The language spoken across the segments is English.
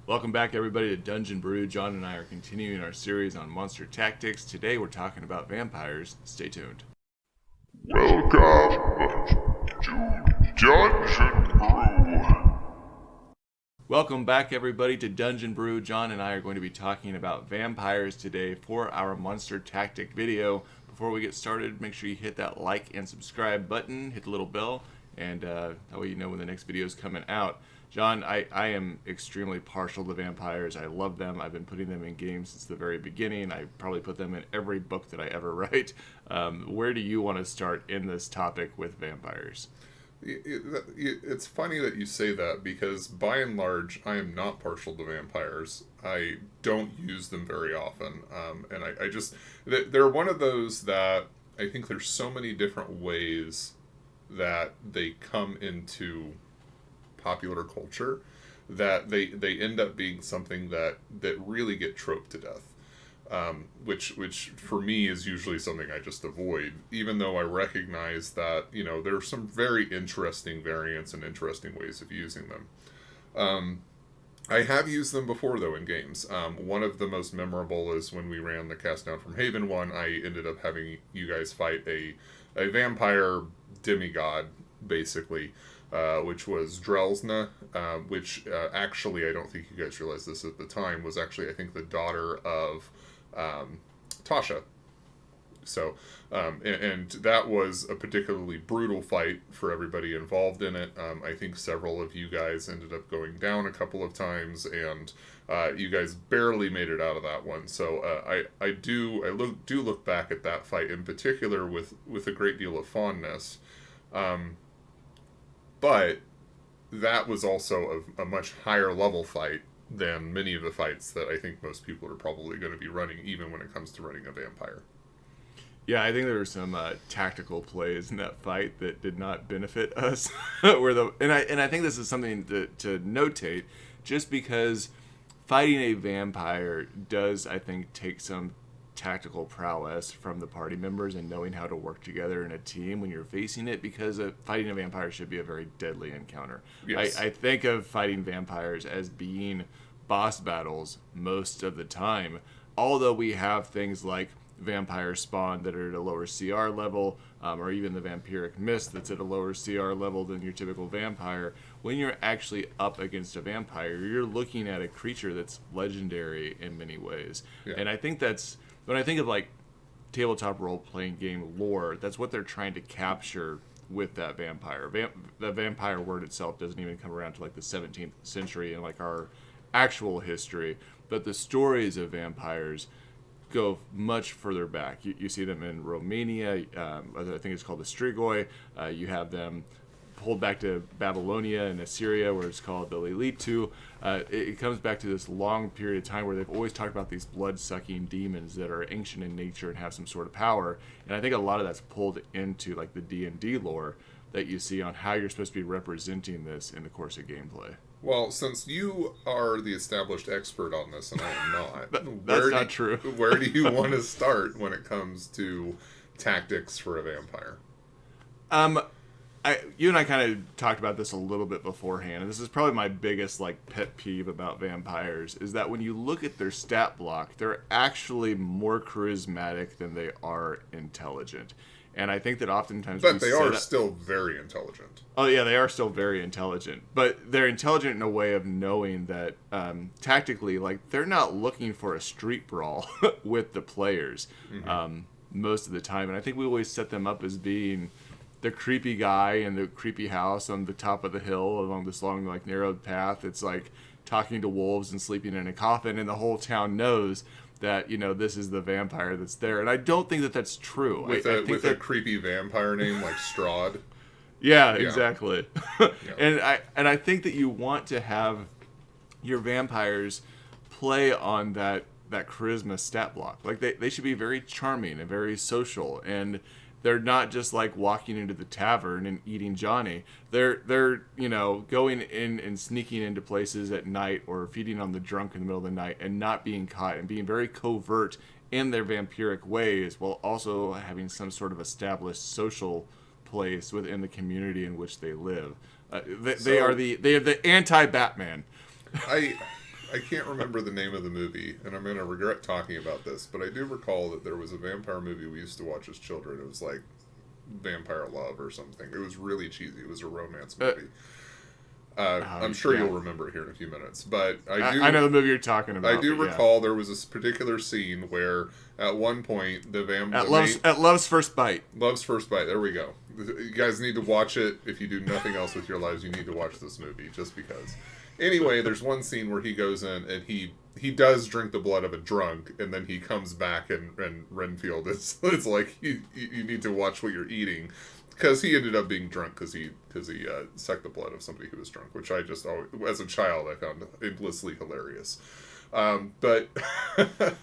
Welcome back, everybody, to Dungeon Brew. John and I are continuing our series on monster tactics. Today, we're talking about vampires. Stay tuned. Welcome to Dungeon Brew. Welcome back, everybody, to Dungeon Brew. John and I are going to be talking about vampires today for our monster tactic video. Before we get started, make sure you hit that like and subscribe button, hit the little bell, and that way you know when the next video is coming out. John, I am extremely partial to vampires. I love them. I've been putting them in games since the very beginning. I probably put them in every book that I ever write. Where do you want to start in this topic with vampires? It's funny that you say that because by and large, I am not partial to vampires. I don't use them very often. And I just, they're one of those that I think there's so many different ways that they come into popular culture that they end up being something that really get troped to death, which for me is usually something I just avoid, even though I recognize that there are some very interesting variants and interesting ways of using them. I have used them before though in games. One of the most memorable is when we ran the Cast Down from Haven one. I ended up having you guys fight a vampire demigod basically, which was 𝐥𝐤𝐤𝐞, which actually, I don't think you guys realized this at the time, was actually, I think, the daughter of Tasha. So, and that was a particularly brutal fight for everybody involved in it. I think several of you guys ended up going down a couple of times, and you guys barely made it out of that one. So I do look back at that fight in particular with a great deal of fondness. But that was also a much higher level fight than many of the fights that I think most people are probably going to be running, even when it comes to running a vampire. Yeah, I think there were some tactical plays in that fight that did not benefit us. And I think this is something to notate, just because fighting a vampire does, I think, take some tactical prowess from the party members and knowing how to work together in a team when you're facing it, because fighting a vampire should be a very deadly encounter. Yes. I think of fighting vampires as being boss battles most of the time, although we have things like vampire spawn that are at a lower CR level, or even the vampiric mist that's at a lower CR level than your typical vampire. When you're actually up against a vampire, you're looking at a creature that's legendary in many ways. Yeah. And I think that's, when I think of like tabletop role-playing game lore, that's what they're trying to capture with that vampire. The vampire word itself doesn't even come around to like the 17th century in like our actual history, but the stories of vampires go much further back. You see them in Romania. I think it's called the 𝐮𝐤𝐤. You have them pulled back to Babylonia and Assyria, where it's called the 𝐤𝐤𝐤𝐞. It comes back to this long period of time where they've always talked about these blood-sucking demons that are ancient in nature and have some sort of power. And I think a lot of that's pulled into like the D&D lore that you see on how you're supposed to be representing this in the course of gameplay. Well, since you are the established expert on this and I am not, That's not true. Where do you want to start when it comes to tactics for a vampire? You and I kind of talked about this a little bit beforehand, and this is probably my biggest like pet peeve about vampires, is that when you look at their stat block, they're actually more charismatic than they are intelligent. And I think that oftentimes... But they are still very intelligent. Oh, yeah, they are still very intelligent. But they're intelligent in a way of knowing that, tactically, like, they're not looking for a street brawl with the players most of the time. And I think we always set them up as being the creepy guy in the creepy house on the top of the hill along this long, like, narrowed path. It's like talking to wolves and sleeping in a coffin, and the whole town knows that, this is the vampire that's there. And I don't think that that's true. With a creepy vampire name like Strahd. Yeah, exactly. Yeah. And I think that you want to have your vampires play on that charisma stat block. Like they should be very charming and very social, and they're not just like walking into the tavern and eating Johnny. They're going in and sneaking into places at night or feeding on the drunk in the middle of the night and not being caught, and being very covert in their vampiric ways, while also having some sort of established social place within the community in which they live. They are the anti-Batman. I can't remember the name of the movie, and I'm going to regret talking about this, but I do recall that there was a vampire movie we used to watch as children. It was like Vampire Love or something. It was really cheesy. It was a romance movie. I'm sure you'll remember it here in a few minutes, but I know the movie you're talking about. I do recall there was this particular scene where at one point at Love's First Bite. Love's First Bite. There we go. You guys need to watch it. If you do nothing else with your lives, you need to watch this movie just because. Anyway, there's one scene where he goes in and he does drink the blood of a drunk, and then he comes back and Renfield is it's like you need to watch what you're eating. Because he ended up being drunk because he sucked the blood of somebody who was drunk, which I just always, as a child, I found endlessly hilarious. But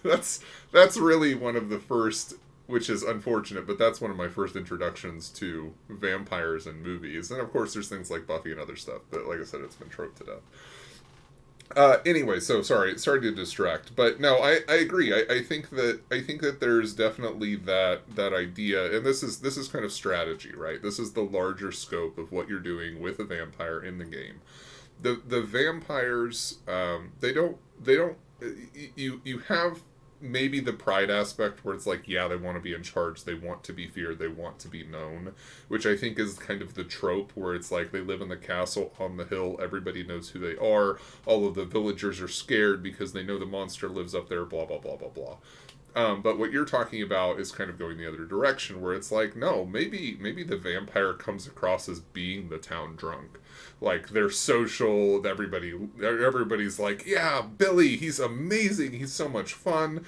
that's really one of the first, which is unfortunate, but that's one of my first introductions to vampires in movies. And of course, there's things like Buffy and other stuff, but like I said, it's been troped to death. Anyway, so sorry to distract, but no, I agree. I think that there's definitely that idea, and this is kind of strategy, right? This is the larger scope of what you're doing with a vampire in the game. The vampires, they don't you have maybe the pride aspect where it's like, yeah, they want to be in charge, they want to be feared, they want to be known, which I think is kind of the trope where it's like they live in the castle on the hill, everybody knows who they are, all of the villagers are scared because they know the monster lives up there, blah blah blah blah blah. But what you're talking about is kind of going the other direction, where it's like, no, maybe the vampire comes across as being the town drunk. Like, they're social, everybody's like, yeah, Billy, he's amazing, he's so much fun,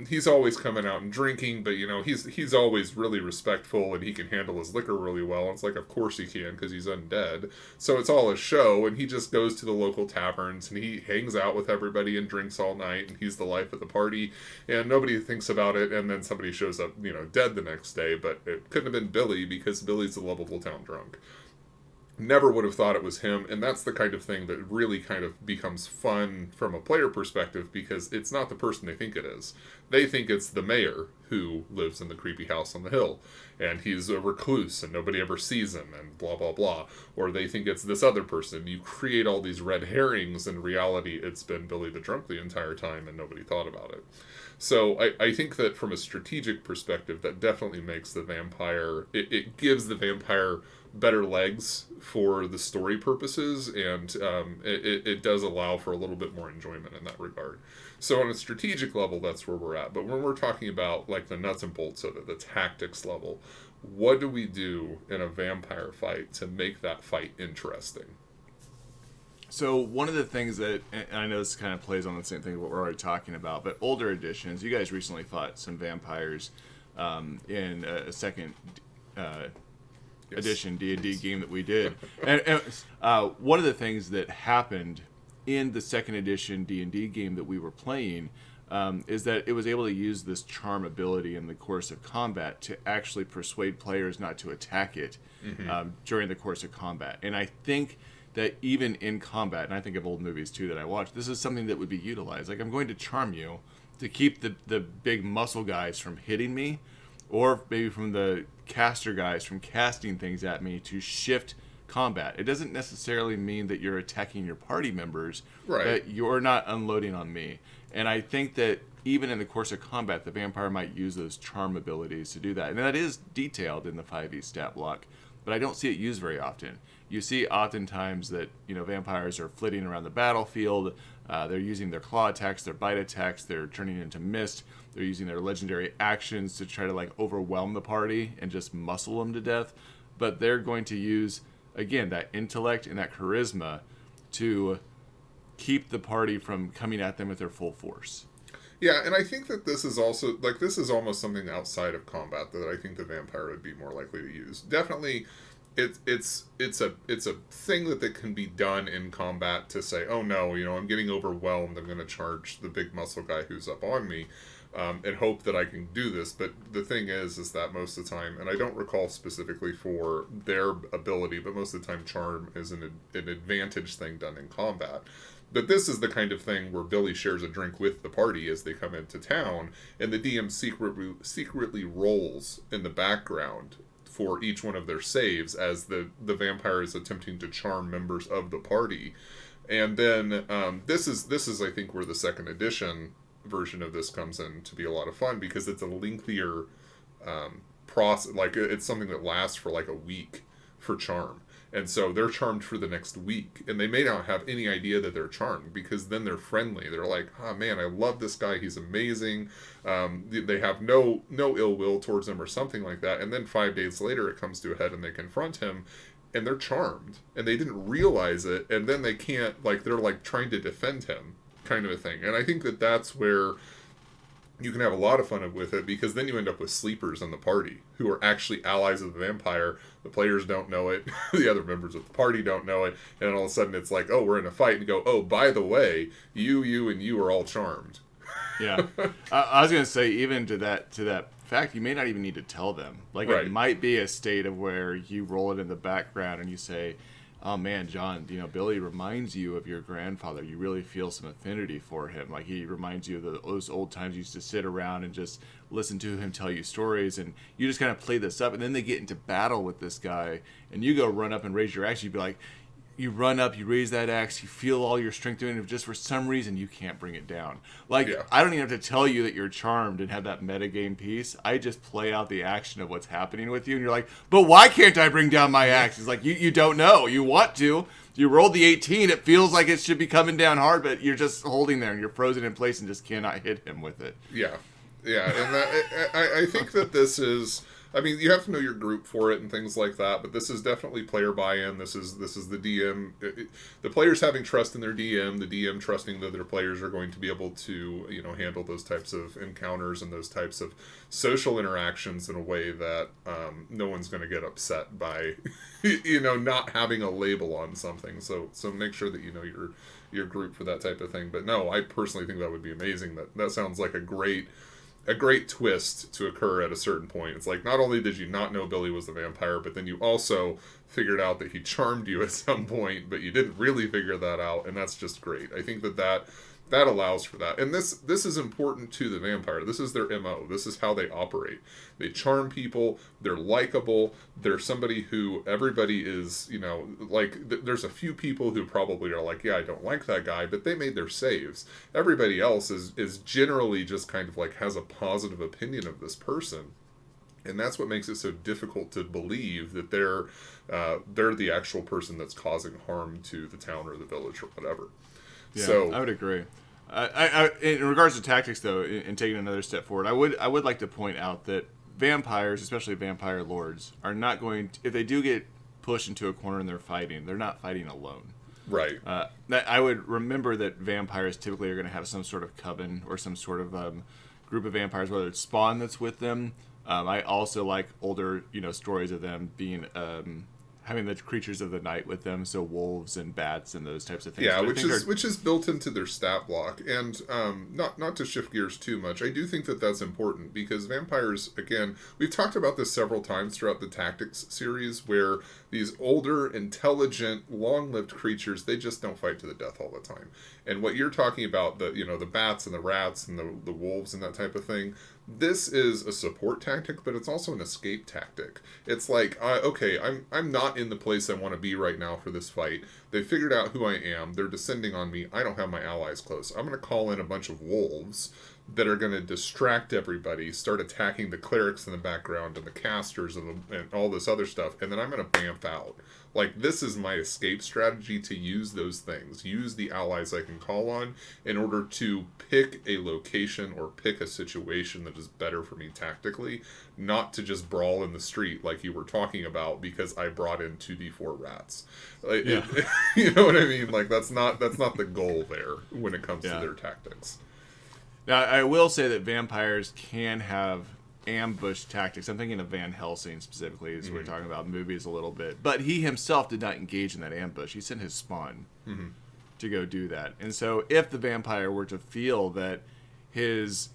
he's always coming out and drinking, but, you know, he's always really respectful, and he can handle his liquor really well, and it's like, of course he can, because he's undead, so it's all a show, and he just goes to the local taverns, and he hangs out with everybody and drinks all night, and he's the life of the party, and nobody thinks about it, and then somebody shows up, you know, dead the next day, but it couldn't have been Billy, because Billy's the lovable town drunk. Never would have thought it was him, and that's the kind of thing that really kind of becomes fun from a player perspective, because it's not the person they think it is. They think it's the mayor who lives in the creepy house on the hill, and he's a recluse and nobody ever sees him, and blah blah blah. Or they think it's this other person. You create all these red herrings, in reality it's been Billy the drunk the entire time and nobody thought about it. So I think that from a strategic perspective, that definitely makes the vampire, it gives the vampire better legs for the story purposes, and it does allow for a little bit more enjoyment in that regard. So on a strategic level, that's where we're at. But when we're talking about like the nuts and bolts of it, the tactics level, what do we do in a vampire fight to make that fight interesting? So one of the things that, and I know this kind of plays on the same thing what we're already talking about, but older editions, you guys recently fought some vampires in a second edition D&D game that we did. and one of the things that happened in the second edition D&D game that we were playing is that it was able to use this charm ability in the course of combat to actually persuade players not to attack it during the course of combat. And I think that even in combat, and I think of old movies too that I watch, this is something that would be utilized. Like, I'm going to charm you to keep the big muscle guys from hitting me, or maybe from the caster guys from casting things at me to shift combat. It doesn't necessarily mean that you're attacking your party members, right, that you're not unloading on me. And I think that even in the course of combat, the vampire might use those charm abilities to do that. And that is detailed in the 5e stat block, but I don't see it used very often. You see oftentimes that, you know, vampires are flitting around the battlefield, they're using their claw attacks, their bite attacks, they're turning into mist, they're using their legendary actions to try to like overwhelm the party and just muscle them to death. But they're going to use, again, that intellect and that charisma to keep the party from coming at them with their full force. Yeah, and I think that this is also, like, this is almost something outside of combat that I think the vampire would be more likely to use. Definitely, it's a thing that can be done in combat to say, oh no, you know, I'm getting overwhelmed, I'm going to charge the big muscle guy who's up on me, and hope that I can do this. But the thing is that most of the time, and I don't recall specifically for their ability, but most of the time charm is an advantage thing done in combat. But this is the kind of thing where Billy shares a drink with the party as they come into town, and the DM secretly rolls in the background for each one of their saves as the vampire is attempting to charm members of the party. And then this is I think where the second edition version of this comes in to be a lot of fun, because it's a lengthier process. Like, it's something that lasts for like a week for charm. And so they're charmed for the next week, and they may not have any idea that they're charmed, because then they're friendly. They're like, oh man, I love this guy. He's amazing. They have no ill will towards him or something like that. And then 5 days later, it comes to a head and they confront him, and they're charmed, and they didn't realize it. And then they can't, like, they're like trying to defend him, kind of a thing. And I think that that's where you can have a lot of fun with it, because then you end up with sleepers in the party who are actually allies of the vampire. The players don't know it. The other members of the party don't know it. And all of a sudden it's like, oh, we're in a fight, and go, oh, by the way, you, and you are all charmed. Yeah. I was going to say, even to that fact, you may not even need to tell them. Like, Right. It might be a state of where you roll it in the background and you say, oh man, John, Billy reminds you of your grandfather. You really feel some affinity for him. Like, he reminds you of those old times you used to sit around and just listen to him tell you stories, and you just kind of play this up, and then they get into battle with this guy, and you go run up and raise your axe. You'd be like, you run up, you raise that axe, you feel all your strength doing it, and just for some reason you can't bring it down. Like, Yeah. I don't even have to tell you that you're charmed and have that metagame piece. I just play out the action of what's happening with you, and you're like, but why can't I bring down my axe? It's like, you don't know. You want to. You rolled the 18. It feels like it should be coming down hard, but you're just holding there, and you're frozen in place and just cannot hit him with it. Yeah. And I think that this is, I mean, you have to know your group for it and things like that, but this is definitely player buy-in. This is the DM, the players having trust in their DM, the DM trusting that their players are going to be able to, handle those types of encounters and those types of social interactions in a way that no one's going to get upset by, not having a label on something. So make sure that you know your group for that type of thing. But no, I personally think that would be amazing. That sounds like a great twist to occur at a certain point. It's like, not only did you not know Billy was the vampire, but then you also figured out that he charmed you at some point, but you didn't really figure that out, and that's just great. I think that allows for that. And this is important to the vampire. This is their MO. This is how they operate. They charm people. They're likable. They're somebody who everybody is, there's a few people who probably are like, yeah, I don't like that guy, but they made their saves. Everybody else is generally just kind of like has a positive opinion of this person. And that's what makes it so difficult to believe that they're the actual person that's causing harm to the town or the village or whatever. Yeah, so I would agree. I in regards to tactics, though, and taking another step forward, I would like to point out that vampires, especially vampire lords, are not going to, if they do get pushed into a corner and they're not fighting alone. Right. I would remember that vampires typically are going to have some sort of coven or some sort of group of vampires, whether it's spawn that's with them. I also like older, stories of them being having the creatures of the night with them, so wolves and bats and those types of things. Yeah, which is built into their stat block. And not to shift gears too much, I do think that that's important, because vampires, again, we've talked about this several times throughout the Tactics series, where these older, intelligent, long-lived creatures, they just don't fight to the death all the time. And what you're talking about, the bats and the rats and the wolves and that type of thing, this is a support tactic, but it's also an escape tactic. It's like, okay, I'm not in the place I want to be right now for this fight. They figured out who I am. They're descending on me. I don't have my allies close. I'm going to call in a bunch of wolves that are going to distract everybody, start attacking the clerics in the background and the casters and all this other stuff, and then I'm going to bamf out. Like, this is my escape strategy, to use those things. Use the allies I can call on in order to pick a location or pick a situation that is better for me tactically, not to just brawl in the street like you were talking about because I brought in 2d4 rats. Yeah. You know what I mean? Like, that's not the goal there when it comes to their tactics. Now, I will say that vampires can have ambush tactics. I'm thinking of Van Helsing specifically, as we're talking about movies a little bit. But he himself did not engage in that ambush. He sent his spawn to go do that. And so if the vampire were to feel that his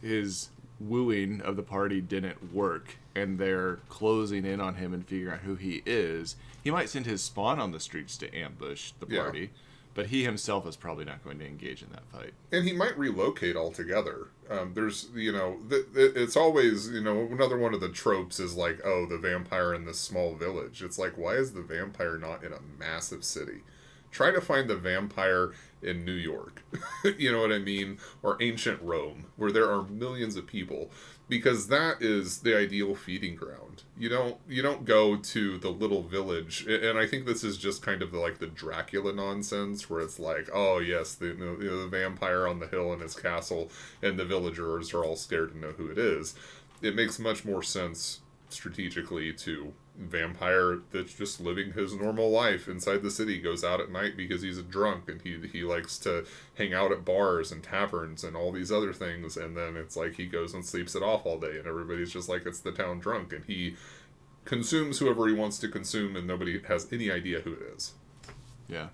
wooing of the party didn't work and they're closing in on him and figuring out who he is, he might send his spawn on the streets to ambush the party. Yeah. But he himself is probably not going to engage in that fight. And he might relocate altogether. There's, it's always, another one of the tropes is like, oh, the vampire in this small village. It's like, why is the vampire not in a massive city? try to find the vampire in New York. You know what I mean? Or ancient Rome, where there are millions of people, because that is the ideal feeding ground. You don't go to the little village, and I think this is just kind of like the Dracula nonsense, where it's like, oh yes, the vampire on the hill in his castle, and the villagers are all scared to know who it is. It makes much more sense strategically to vampire that's just living his normal life inside the city, goes out at night because he's a drunk, and he likes to hang out at bars and taverns and all these other things, and then it's like he goes and sleeps it off all day, and everybody's just like, it's the town drunk, and he consumes whoever he wants to consume, and nobody has any idea who it is. Yeah.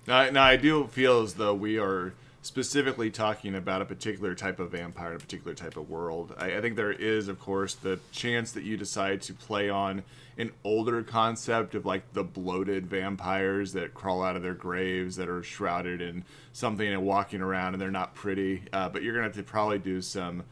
Now I do feel as though we are specifically talking about a particular type of vampire, a particular type of world. I think there is, of course, the chance that you decide to play on an older concept of like the bloated vampires that crawl out of their graves, that are shrouded in something and walking around, and they're not pretty. But you're going to have to probably do some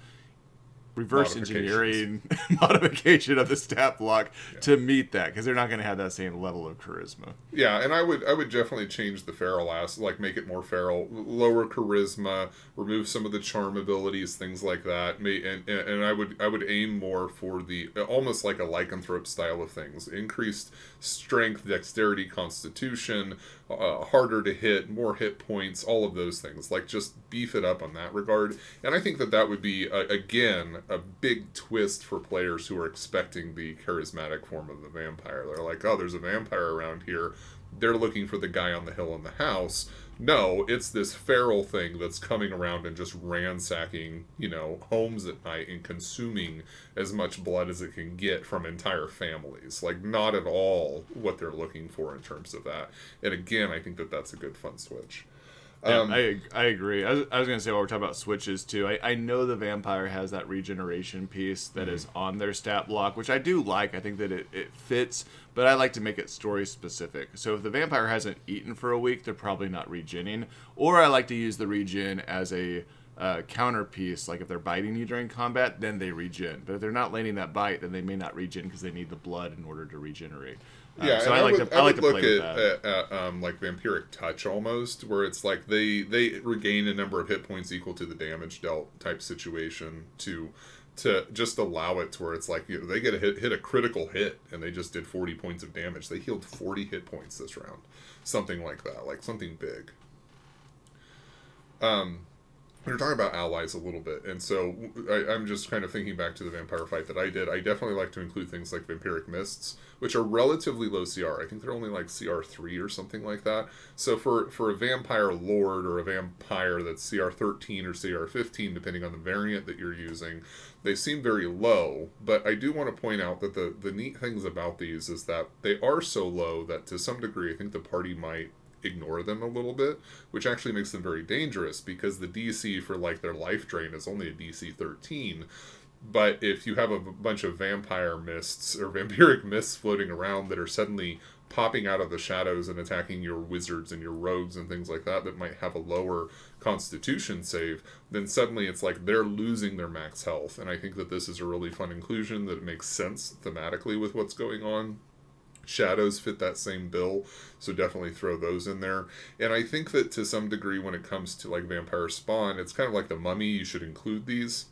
reverse engineering modification of the stat block to meet that, because they're not going to have that same level of charisma. Yeah, and I would definitely change the feral like make it more feral, lower charisma, remove some of the charm abilities, things like that. And I would aim more for the almost like a lycanthrope style of things, increased strength, dexterity, constitution, harder to hit, more hit points, all of those things. Like, just beef it up on that regard. And I think that would be again a big twist for players who are expecting the charismatic form of the vampire. They're like, oh, there's a vampire around here. They're looking for the guy on the hill in the house. No, it's this feral thing that's coming around and just ransacking, homes at night and consuming as much blood as it can get from entire families. Like, not at all what they're looking for in terms of that. And again, I think that's a good fun switch. Yeah, I agree. I was going to say, while we're talking about switches too, I know the vampire has that regeneration piece that is on their stat block, which I do like. I think that it fits, but I like to make it story specific. So if the vampire hasn't eaten for a week, they're probably not regenning. Or I like to use the regen as a counter piece. Like if they're biting you during combat, then they regen. But if they're not landing that bite, then they may not regen because they need the blood in order to regenerate. Yeah, so and I would look at like vampiric touch almost, where it's like they regain a number of hit points equal to the damage dealt type situation to just allow it to where it's like, they get hit a critical hit and they just did 40 points of damage. They healed 40 hit points this round, something like that, like something big. We were talking about allies a little bit, and so I'm just kind of thinking back to the vampire fight that I did. I definitely like to include things like vampiric mists, which are relatively low CR. I think they're only like CR 3 or something like that. So for a vampire lord or a vampire that's CR 13 or CR 15, depending on the variant that you're using, they seem very low. But I do want to point out that the neat things about these is that they are so low that to some degree I think the party might ignore them a little bit, which actually makes them very dangerous, because the DC for like their life drain is only a DC 13. But if you have a bunch of vampire mists or vampiric mists floating around that are suddenly popping out of the shadows and attacking your wizards and your rogues and things like that might have a lower constitution save, then suddenly it's like they're losing their max health. And I think that this is a really fun inclusion that makes sense thematically with what's going on. Shadows fit that same bill, so definitely throw those in there. And I think that to some degree when it comes to like vampire spawn, it's kind of like the mummy. You should include these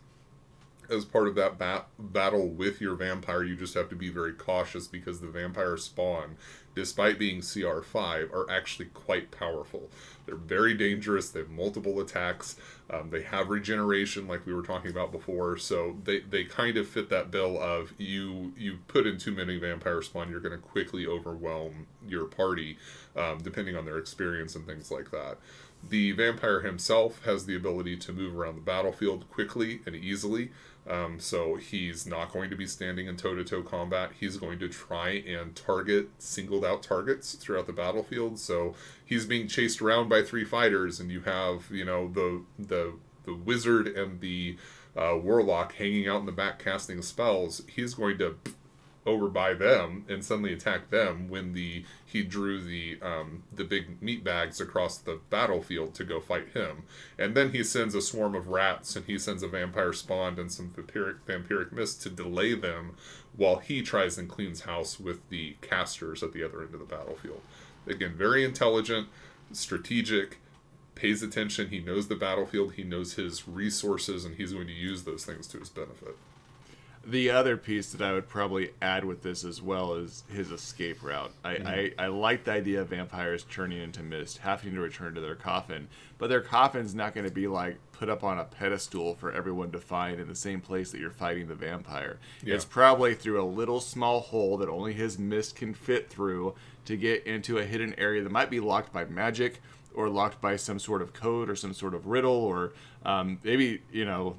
as part of that battle with your vampire. You just have to be very cautious, because the vampire spawn, despite being CR5, are actually quite powerful. They're very dangerous. They have multiple attacks. They have regeneration, like we were talking about before. So they kind of fit that bill of you put in too many vampire spawn, you're going to quickly overwhelm your party, depending on their experience and things like that. The vampire himself has the ability to move around the battlefield quickly and easily. So he's not going to be standing in toe-to-toe combat. He's going to try and target singled out targets throughout the battlefield. So he's being chased around by 3 fighters, and you have, the wizard and the warlock hanging out in the back casting spells. He's going to over by them and suddenly attack them when he drew the big meat bags across the battlefield to go fight him. And then he sends a swarm of rats, and he sends a vampire spawn and some vampiric mist to delay them while he tries and cleans house with the casters at the other end of the battlefield. Again, very intelligent, strategic, pays attention, he knows the battlefield, he knows his resources, and he's going to use those things to his benefit. The other piece that I would probably add with this as well is his escape route. I like the idea of vampires turning into mist, having to return to their coffin, but their coffin's not going to be like put up on a pedestal for everyone to find in the same place that you're fighting the vampire. Yeah. It's probably through a little small hole that only his mist can fit through to get into a hidden area that might be locked by magic, or locked by some sort of code or some sort of riddle, or maybe,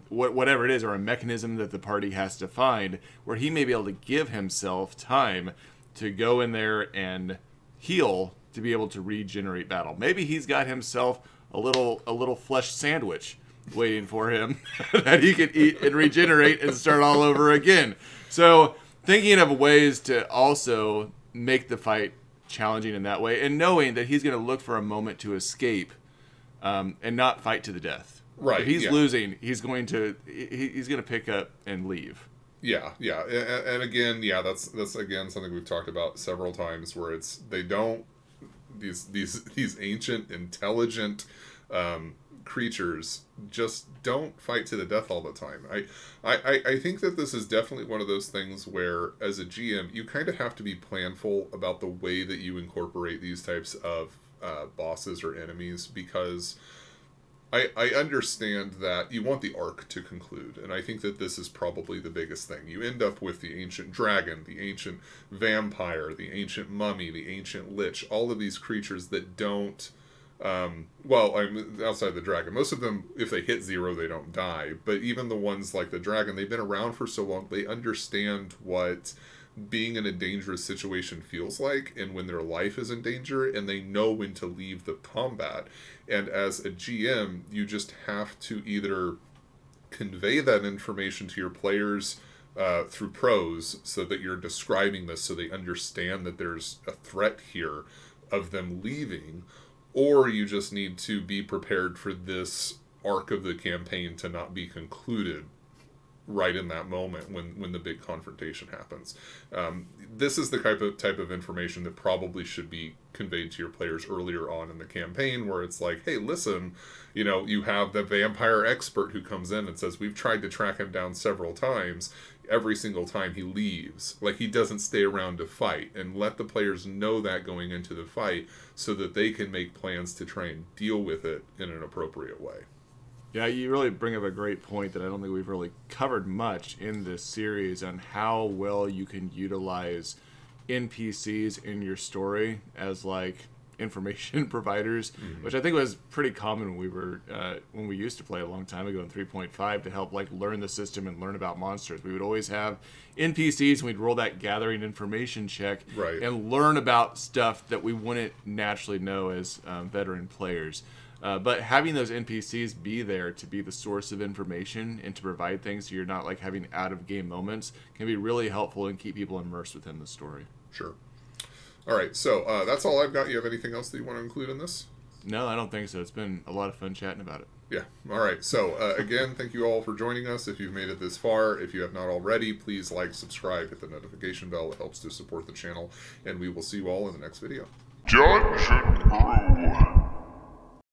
whatever it is, or a mechanism that the party has to find, where he may be able to give himself time to go in there and heal to be able to regenerate battle. Maybe he's got himself a little flesh sandwich waiting for him that he can eat and regenerate and start all over again. So thinking of ways to also make the fight challenging in that way, and knowing that he's going to look for a moment to escape and not fight to the death. Right. If he's losing, he's going to pick up and leave. Yeah. And again, that's again something we've talked about several times, where these ancient, intelligent creatures just don't fight to the death all the time. I think that this is definitely one of those things where, as a GM, you kind of have to be planful about the way that you incorporate these types of bosses or enemies, because I understand that you want the arc to conclude, and I think that this is probably the biggest thing. You end up with the ancient dragon, the ancient vampire, the ancient mummy, the ancient lich, all of these creatures that don't outside the dragon, most of them, if they hit 0, they don't die. But even the ones like the dragon, they've been around for so long, they understand what being in a dangerous situation feels like, and when their life is in danger, and they know when to leave the combat. And as a GM, you just have to either convey that information to your players through prose, so that you're describing this so they understand that there's a threat here of them leaving, or you just need to be prepared for this arc of the campaign to not be concluded right in that moment when the big confrontation happens. This is the type of information that probably should be conveyed to your players earlier on in the campaign, where it's like, hey, listen, you have the vampire expert who comes in and says, we've tried to track him down several times. Every single time he leaves, like, he doesn't stay around to fight, and let the players know that going into the fight, so that they can make plans to try and deal with it in an appropriate way. Yeah, you really bring up a great point that I don't think we've really covered much in this series, on how well you can utilize NPCs in your story as like information providers, which I think was pretty common when we used to play a long time ago in 3.5, to help like learn the system and learn about monsters. We would always have NPCs, and we'd roll that gathering information check, right, and learn about stuff that we wouldn't naturally know as veteran players. But having those NPCs be there to be the source of information and to provide things so you're not like having out-of-game moments can be really helpful and keep people immersed within the story. Sure. All right, so that's all I've got. You have anything else that you want to include in this? No, I don't think so. It's been a lot of fun chatting about it. Yeah. All right. So, again, thank you all for joining us. If you've made it this far, if you have not already, please like, subscribe, hit the notification bell. It helps to support the channel, and we will see you all in the next video. Judge and Brew.